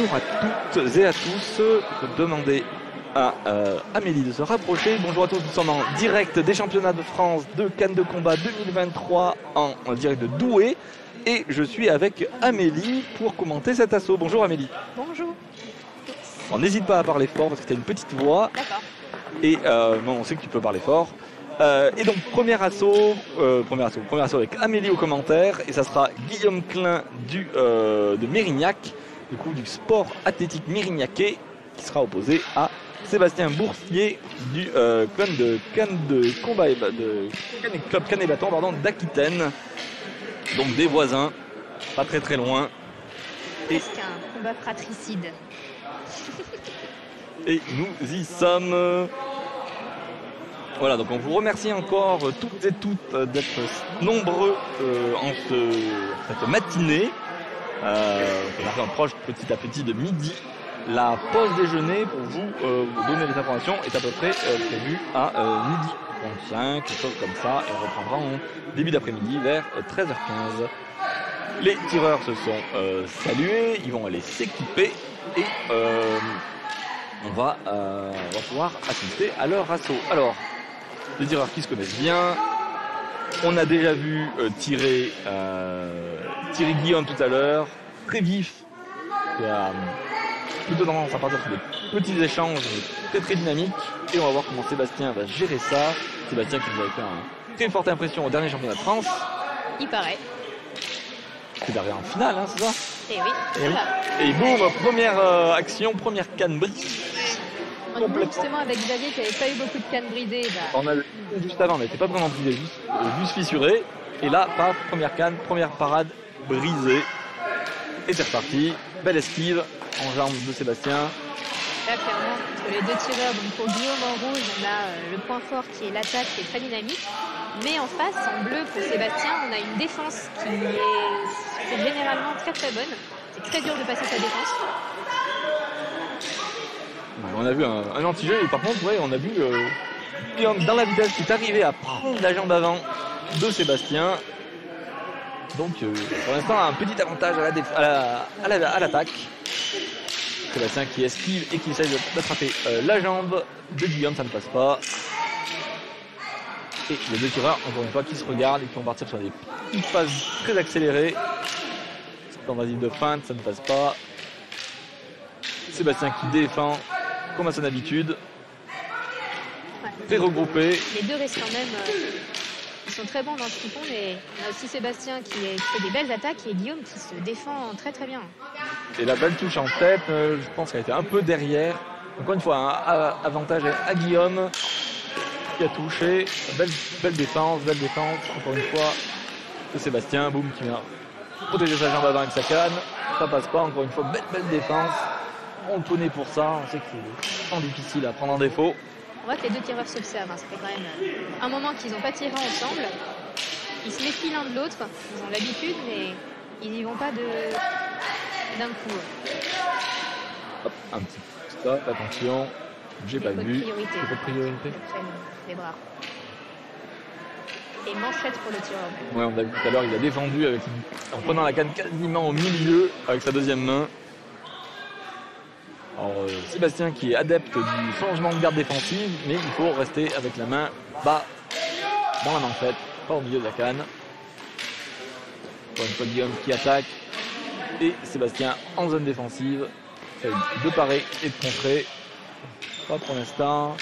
bonjour à toutes et à tous. Je vais demander à Amélie de se rapprocher. Bonjour à tous, nous sommes en direct des championnats de France de Cannes de combat 2023 en direct de Douai. Et je suis avec Amélie pour commenter cet assaut. Bonjour Amélie. Bonjour. Bon, n'hésite pas à parler fort parce que tu as une petite voix. D'accord. Et non, on sait que tu peux parler fort. Et donc premier assaut avec Amélie au commentaire. Et ça sera Guillaume Klein de Mérignac, du coup du sport athlétique mérignacais, qui sera opposé à Sébastien Boursier du club de Cannes de combat club Cannes et Bâton d'Aquitaine. Donc des voisins, pas très loin. Presque un combat fratricide. Et nous y sommes. Voilà, donc on vous remercie encore toutes et toutes d'être nombreux en cette matinée. On approche petit à petit de midi. La pause déjeuner pour vous donner les informations est à peu près prévue à midi 35, quelque chose comme ça, et on reprendra en début d'après-midi vers 13h15. Les tireurs se sont salués, ils vont aller s'équiper et on va pouvoir assister à leur assaut. Alors, les tireurs qui se connaissent bien, on a déjà vu tirer Guillaume tout à l'heure, très vif, qui a plutôt tendance à partir sur des petits échanges très dynamiques, et on va voir comment Sébastien va gérer ça. Sébastien qui nous avait fait une très forte impression au dernier championnat de France. Il paraît. C'est d'arriver en finale, hein, c'est ça? Et oui. Et boum, première action, première canne brisée. Justement avec Xavier qui n'avait pas eu beaucoup de cannes brisées. On a juste avant, on n'était pas vraiment brisé, juste fissuré. Et là, paf, première canne, première parade brisée. Et c'est reparti. Belle esquive en jambes de Sébastien. Là, clairement, entre les deux tireurs, donc pour Guillaume en rouge, on a le point fort qui est l'attaque qui est très dynamique. Mais en face, en bleu, pour Sébastien, on a une défense qui est généralement très bonne. C'est très dur de passer sa défense. On a vu un anti-jeu, et par contre, ouais, on a vu Guillaume dans la vitesse qui est arrivé à prendre la jambe avant de Sébastien. Donc, pour l'instant, un petit avantage à l'attaque. Sébastien qui esquive et qui essaie d'attraper la jambe de Guillaume, ça ne passe pas. Et les deux tireurs, encore une fois, qui se regardent et qui vont partir sur des petites phases très accélérées. Tentative de feinte, ça ne passe pas. Sébastien qui défend comme à son habitude. Très regroupé. Les deux restent quand même. Ils sont très bons dans ce qu'ils font, mais on a aussi Sébastien qui fait des belles attaques et Guillaume qui se défend très bien. Et la belle touche en tête, je pense qu'elle a été un peu derrière. Encore une fois, un avantage à Guillaume qui a touché. Belle défense, encore une fois, de Sébastien, boum, qui vient protéger sa jambe avant avec sa canne. Ça passe pas, encore une fois, belle défense. On le connaît pour ça, on sait que c'est vraiment difficile à prendre en défaut. On voit que les deux tireurs s'observent, ça fait quand même un moment qu'ils n'ont pas tiré ensemble. Ils se méfient l'un de l'autre, ils ont l'habitude, mais ils n'y vont pas d'un coup. Hop, un petit stop, attention, j'ai pas vu. C'est votre priorité. Les bras. Et manchette pour le tireur. Ouais, on a vu tout à l'heure, il a défendu en prenant la canne quasiment au milieu avec sa deuxième main. Alors, Sébastien qui est adepte du changement de garde défensive, mais il faut rester avec la main bas dans la manchette, pas au milieu de la canne. Encore une fois, Guillaume qui attaque et Sébastien en zone défensive, de parer et de contrer. Pas pour l'instant.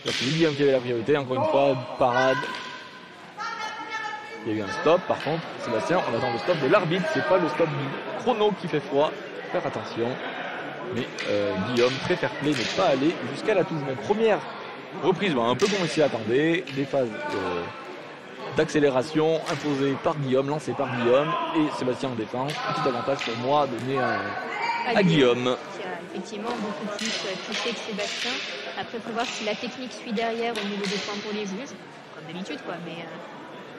C'est Guillaume qui avait la priorité, encore une fois, parade. Il y a eu un stop, par contre, Sébastien, on attend le stop de l'arbitre, c'est pas le stop du chrono qui fait froid. Faire attention. Mais Guillaume, très fair play, n'est pas allé jusqu'à la touche. Mais première reprise, un peu comme on s'y attendait. Des phases d'accélération imposées par Guillaume, lancées par Guillaume. Et Sébastien en défense. Petit avantage pour moi donné à Guillaume. Qui a effectivement beaucoup plus touché que Sébastien. Après, il faut voir si la technique suit derrière au niveau des points pour les juges. Comme d'habitude, quoi. Mais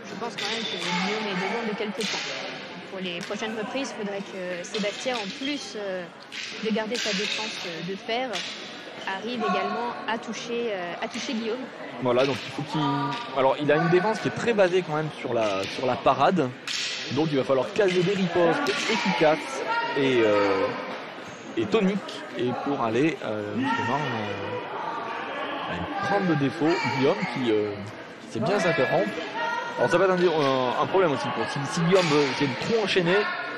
je pense quand même que Guillaume est devant de quelques points. Pour les prochaines reprises, il faudrait que Sébastien, en plus de garder sa défense de fer, arrive également à toucher Guillaume. Voilà, donc il faut qu'il... Alors, il a une défense qui est très basée quand même sur la parade. Donc, il va falloir caser des ripostes efficaces et et tonique et pour aller justement prendre le défaut. Guillaume qui sait bien s'interrompre. Alors ça va être un problème aussi pour si Guillaume veut essayer de trop enchaîner,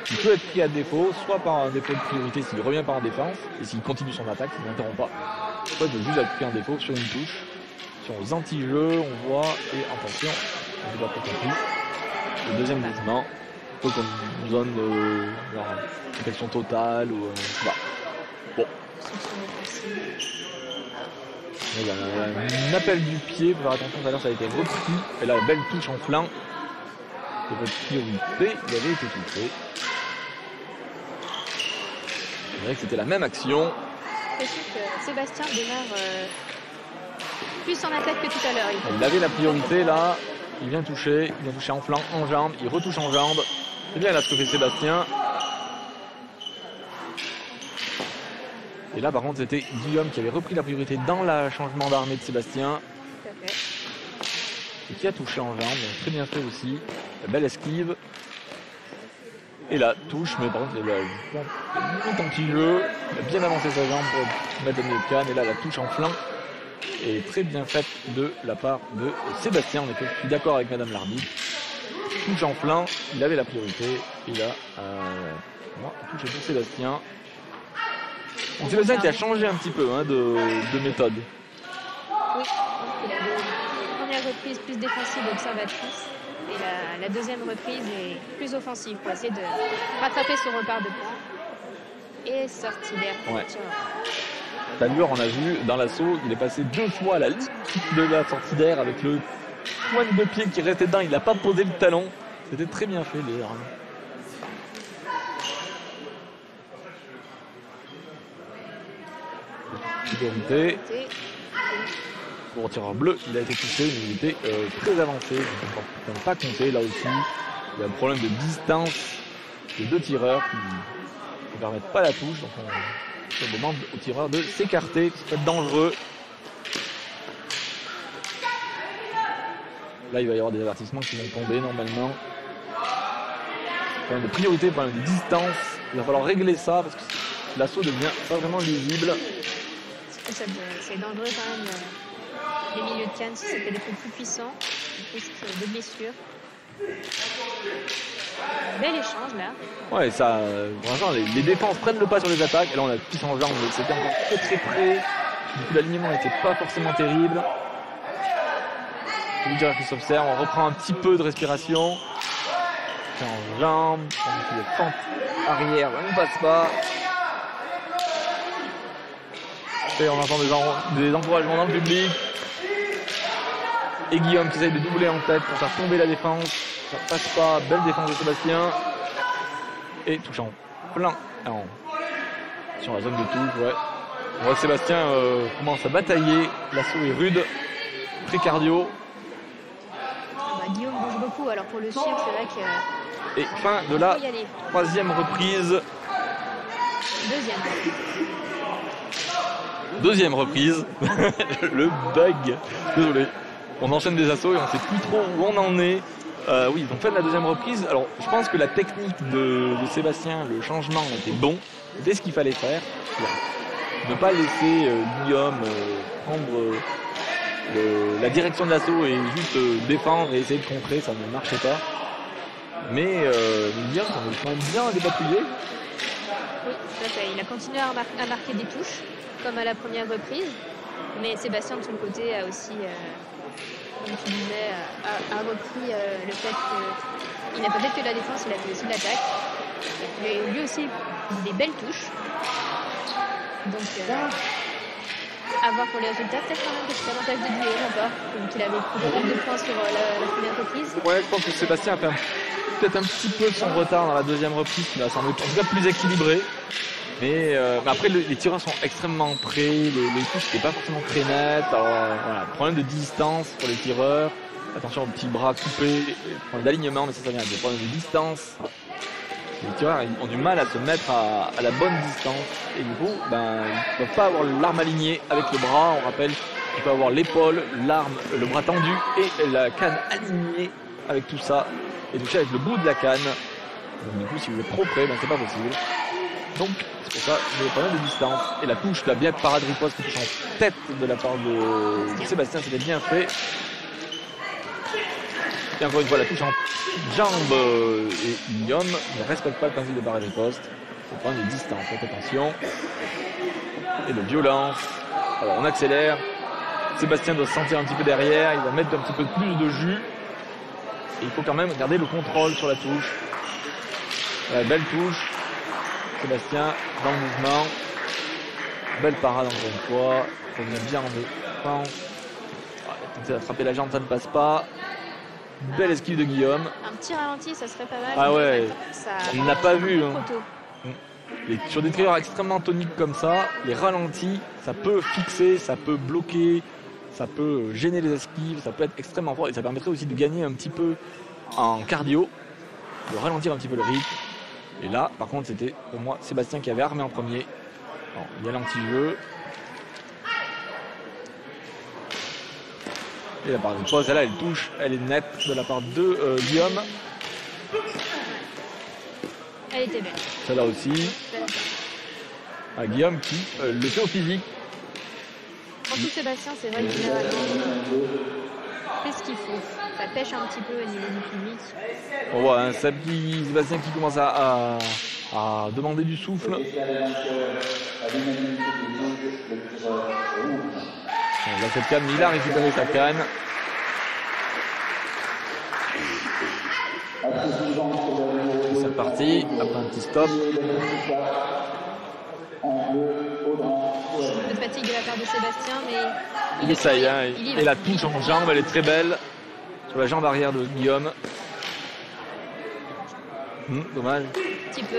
il peut être pris à défaut, soit par un défaut de priorité s'il revient par en défense et s'il continue son attaque, s'il n'interrompt pas, soit il peut juste être pris en défaut sur une touche. Sur les anti-jeux, on voit, et attention, on n'a pas compris, le deuxième mouvement, il faut qu'on donne protection totale ou voilà. Bon. Il y a un appel du pied, il faut faire attention, tout à l'heure ça a été repris, et là belle touche en flanc de votre priorité, il avait été touché. C'est vrai que c'était la même action. C'est sûr que Sébastien démarre plus en attaque que tout à l'heure. Il avait la priorité là, il vient toucher en flanc, en jambe, il retouche en jambe. C'est bien là ce que fait Sébastien. Et là par contre c'était Guillaume qui avait repris la priorité dans le changement d'armée de Sébastien. Tout à fait. Et qui a touché en jambe, donc très bien fait aussi. La belle esquive. Et là, touche, mais par contre il a un petit jeu. Il a bien avancé sa jambe pour mettre le milieu de canne. Et là la touche en flanc est très bien faite de la part de Sébastien. En effet, je suis d'accord avec Madame l'arbitre. Touche en flanc, il avait la priorité. Et là, touche pour Sébastien. Donc Sébastien qui a changé un petit peu de méthode. Oui, il a une première reprise plus défensive observatrice et la deuxième reprise est plus offensive pour essayer de rattraper ce repart de points et sortie d'air. Ouais. Talure, on a vu dans l'assaut, il est passé 2 fois à la limite de la sortie d'air avec le pointe de pied qui restait dedans, il n'a pas posé le talon. C'était très bien fait d'ailleurs. Priorité. Pour tireur bleu, il a été touché, mais il était très avancé. Donc on ne peut pas compter là aussi. Il y a un problème de distance des 2 tireurs qui ne permettent pas la touche. Donc on demande aux tireurs de s'écarter, c'est pas dangereux. Là il va y avoir des avertissements qui vont tomber normalement. Problème de priorité, problème de distance. Il va falloir régler ça parce que l'assaut devient pas vraiment lisible. C'est dangereux quand même. Les milieux de canne, si c'était des coups plus puissants, il risque de blessures. Bel échange là. Ouais, ça, franchement, les défenses prennent le pas sur les attaques. Et là, on a tout en jambe, mais c'était encore très très près. Du coup, l'alignement n'était pas forcément terrible. Le tireur qui s'observe, on reprend un petit peu de respiration. En jambe, le fente arrière, on ne passe pas. Et on entend des encouragements dans le public. Et Guillaume qui essaye de doubler en tête pour faire tomber la défense. Ça passe pas. Belle défense de Sébastien. Et touche en plein. Sur la zone de touche, ouais. On voit que Sébastien commence à batailler. L'assaut est rude. Très cardio. Guillaume bouge beaucoup. Alors pour le suivre, c'est vrai que. Et fin de la 3e reprise. Deuxième reprise. Le bug. Désolé. On enchaîne des assauts et on ne sait plus trop où on en est. Oui, donc fait de la deuxième reprise. Alors, je pense que la technique de Sébastien, le changement était bon. C'était ce qu'il fallait faire. Ne pas laisser Guillaume prendre la direction de l'assaut et juste défendre et essayer de contrer, ça ne marchait pas. Mais Guillaume, on est quand même bien dépatouillé. Oui, tout à fait. Il a continué à marquer des touches, comme à la première reprise. Mais Sébastien, de son côté, a aussi, comme tu disais, a repris le fait qu'il n'a pas fait que la défense, il a fait aussi de l'attaque. Il a lui aussi des belles touches. Donc, à voir pour les résultats, peut-être quand même que c'est l'avantage de Guillaume encore, qu'il avait pris beaucoup de points sur la première reprise. Ouais, je pense que Sébastien a fait peut-être un petit peu son retard dans la deuxième reprise, qui m'a semblé en tout cas plus équilibré. Mais après, les tireurs sont extrêmement près, les touches n'étaient pas forcément très nettes. Alors voilà, problème de distance pour les tireurs. Attention aux petits bras coupés, problème d'alignement, mais ça vient des problèmes de distance. Les tireurs ils ont du mal à se mettre à la bonne distance. Et du coup, ils ne peuvent pas avoir l'arme alignée avec le bras. On rappelle qu'il peut avoir l'épaule, l'arme, le bras tendu et la canne alignée avec tout ça. Et toucher avec le bout de la canne. Donc du coup, si vous êtes trop près, c'est pas possible. Donc c'est pour ça qu'il y a pas mal de distance. Et la touche, la bien parade riposte qui touche en tête de la part de Sébastien, c'était bien fait. Et encore une fois la touche en jambe et Guillaume ne respecte pas le principe de parade riposte. C'est pas de distance, faites attention. Et de violence. Alors on accélère. Sébastien doit se sentir un petit peu derrière, il va mettre un petit peu plus de jus. Et il faut quand même garder le contrôle sur la touche. Belle touche. Sébastien dans le mouvement. Belle parade encore une fois. Il revient bien en défense. Il a tenté d'attraper la jambe, ça ne passe pas. Belle esquive de Guillaume. Un petit ralenti, ça serait pas mal. Ah ouais, on n'a pas vu. Trop tôt. Et sur des trieurs extrêmement toniques comme ça, les ralentis, ça peut fixer, ça peut bloquer, ça peut gêner les esquives, ça peut être extrêmement fort et ça permettrait aussi de gagner un petit peu en cardio, de ralentir un petit peu le rythme. Et là, par contre, c'était pour moi Sébastien qui avait armé en premier. Bon, il y a l'anti-jeu. Et la part de pause, celle-là, elle touche, elle est nette de la part de Guillaume. Elle était belle. Celle-là aussi. Ah, Guillaume qui le fait au physique. Surtout Sébastien, c'est vrai que généralement, fait ce qu'il faut. Ça pêche un petit peu au niveau du public. On voit hein, Sébastien qui commence à demander du souffle. Bon, là, cette canne, il a récupéré sa canne. C'est reparti, après un petit stop. Un peu de fatigue de la part de Sébastien, mais Il essaye, hein, il et la touche en jambe, elle est très belle. Sur la jambe arrière de Guillaume. Dommage. un petit peu.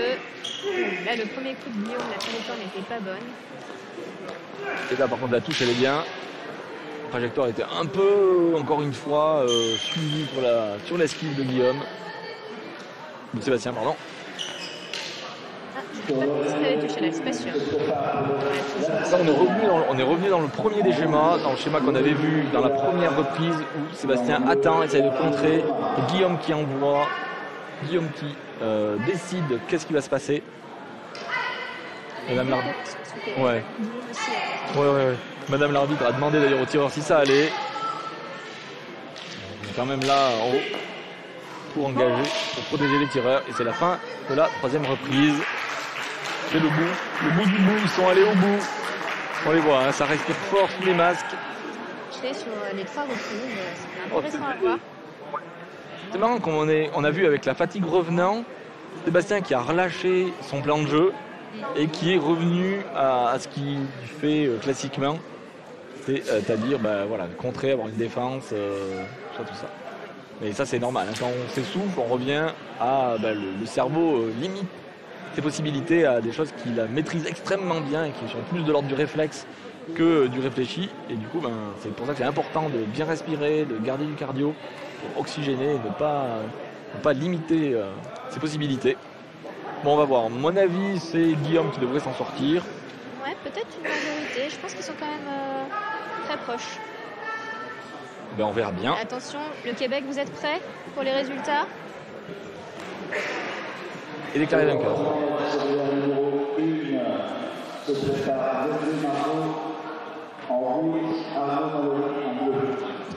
Là, le premier coup de Guillaume, la trajectoire n'était pas bonne. Et là, par contre, la touche, elle est bien. La trajectoire était un peu, encore une fois, suivie sur l'esquive de Guillaume. De Sébastien, pardon. Ah, je ne sais pas si tu avais touché là, c'est pas sûr. Ça, on est revenu dans le premier des schémas, dans le schéma qu'on avait vu dans la première reprise où Sébastien attend, essaie de contrer, et Guillaume qui envoie, Guillaume qui décide qu'est-ce qui va se passer. Madame l'arbitre. Ouais. Ouais. Madame l'arbitre a demandé d'ailleurs au tireur si ça allait. On est quand même là en haut pour engager, pour protéger les tireurs, et c'est la fin de la troisième reprise. C'est le bout du bout, ils sont allés au bout. On les voit, hein, ça respire fort sous les masques. Sur les trois reprises, c'est intéressant à voir. C'est marrant comme on a vu avec la fatigue revenant, Sébastien qui a relâché son plan de jeu et qui est revenu à ce qu'il fait classiquement, c'est-à-dire contrer, avoir une défense, tout ça. Mais ça c'est normal, hein. Quand on s'essouffle, on revient à le cerveau limite ses possibilités à des choses qu'il maîtrise extrêmement bien et qui sont plus de l'ordre du réflexe que du réfléchi. Et du coup, c'est pour ça que c'est important de bien respirer, de garder du cardio pour oxygéner et ne pas limiter ses possibilités. Bon, on va voir. Mon avis, c'est Guillaume qui devrait s'en sortir. Ouais, peut-être une majorité. Je pense qu'ils sont quand même très proches. On verra bien. Attention, le Québec, vous êtes prêts pour les résultats? Et déclaré vainqueur.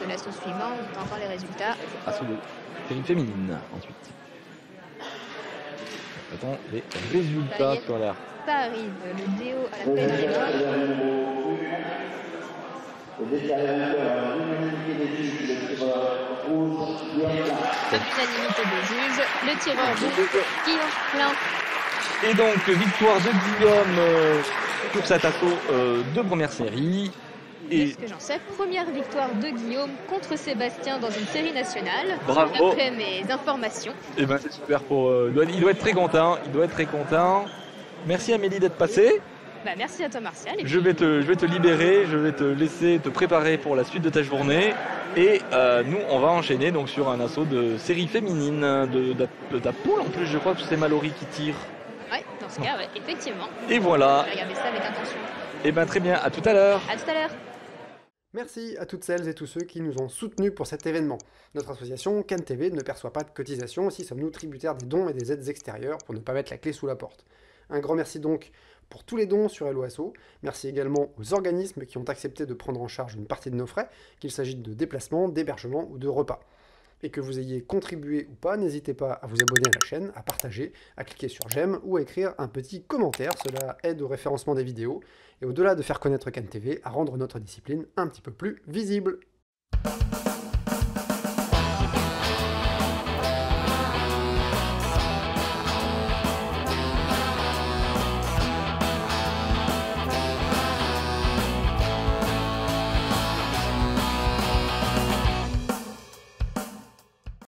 De l'assaut suivant, on entend les résultats. Assaut de série féminine, ensuite. Attends, les résultats sur l'air. Ça arrive, le déo à la paix dans les mains. Comme unanimité des juges, le tireur de Guillaume Plein. Et donc, victoire de Guillaume pour cet assaut de première série. Et ce que j'en sais, première victoire de Guillaume contre Sébastien dans une série nationale. Bravo. Après mes informations. Et c'est super pour. Il doit être très content. Merci Amélie d'être passée. Merci à toi Martial. Je vais te libérer, je vais te laisser te préparer pour la suite de ta journée. Et nous, on va enchaîner donc sur un assaut de série féminine de ta poule. En plus, je crois que c'est Mallory qui tire. Ouais, dans ce cas, ouais, effectivement. Et voilà. Je vais regarder ça avec attention. Et très bien, à tout à l'heure. À tout à l'heure. Merci à toutes celles et tous ceux qui nous ont soutenus pour cet événement. Notre association CanTV ne perçoit pas de cotisation, aussi sommes-nous tributaires des dons et des aides extérieures pour ne pas mettre la clé sous la porte. Un grand merci donc pour tous les dons sur Helloasso. Merci également aux organismes qui ont accepté de prendre en charge une partie de nos frais, qu'il s'agisse de déplacements, d'hébergement ou de repas. Et que vous ayez contribué ou pas, n'hésitez pas à vous abonner à la chaîne, à partager, à cliquer sur j'aime ou à écrire un petit commentaire, cela aide au référencement des vidéos, et au-delà de faire connaître CanTV, à rendre notre discipline un petit peu plus visible.